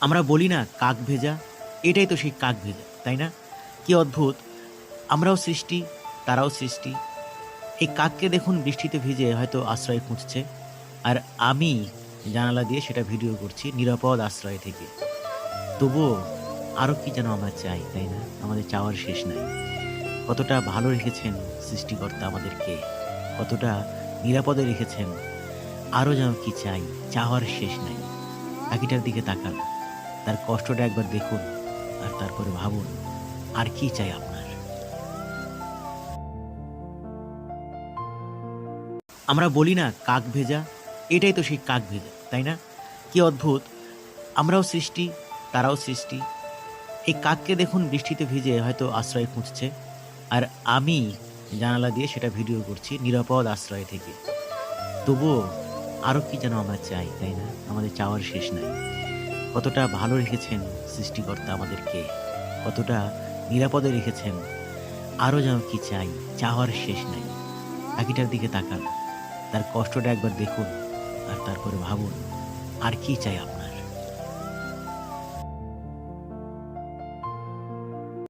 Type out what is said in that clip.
আমরা বলি না কাক ভেজা, এটাই তো সেই কাক ভেজা, তাই না? কি অদ্ভুত! আমরাও সৃষ্টি, তারাও সৃষ্টি। এই কাককে দেখুন বৃষ্টিতে ভিজে হয়তো আশ্রয় খুঁজছে, আর আমি জানালা দিয়ে সেটা ভিডিও করছি নিরাপদ আশ্রয় থেকে। তবুও আরও কি যেন আমরা চাই, তাই না? আমাদের চাওয়ার শেষ নাই। কতটা ভালো রেখেছেন সৃষ্টিকর্তা আমাদেরকে, কতটা নিরাপদে রেখেছেন। আরও যেন কি চাই, চাওয়ার শেষ নাই। পাখিটার দিকে তাকান, তার কষ্টটা একবার দেখুন, আর তারপরে ভাবুন আর কি চাই আপনার। আমরা বলি না কাক ভেজা, এটাই তো সেই কাক ভেজা, তাই না? কি অদ্ভুত! আমরাও সৃষ্টি, তারাও সৃষ্টি। এই কাককে দেখুন বৃষ্টিতে ভিজে হয়তো আশ্রয় খুঁজছে, আর আমি জানালা দিয়ে সেটা ভিডিও করছি নিরাপদ আশ্রয় থেকে। তবুও আরও কি যেন আমরা চাই, তাই না? আমাদের চাওয়ার শেষ নাই। কতটা ভালো রেখেছেন সৃষ্টিকর্তা আমাদেরকে, কতটা নিরাপদে রেখেছেন। আরও যেন কি চাই, চাওয়ার শেষ নাই। পাখিটার দিকে তাকান, তার কষ্টটা একবার দেখুন, আর তারপরে ভাবুন আর কি চাই আপনার।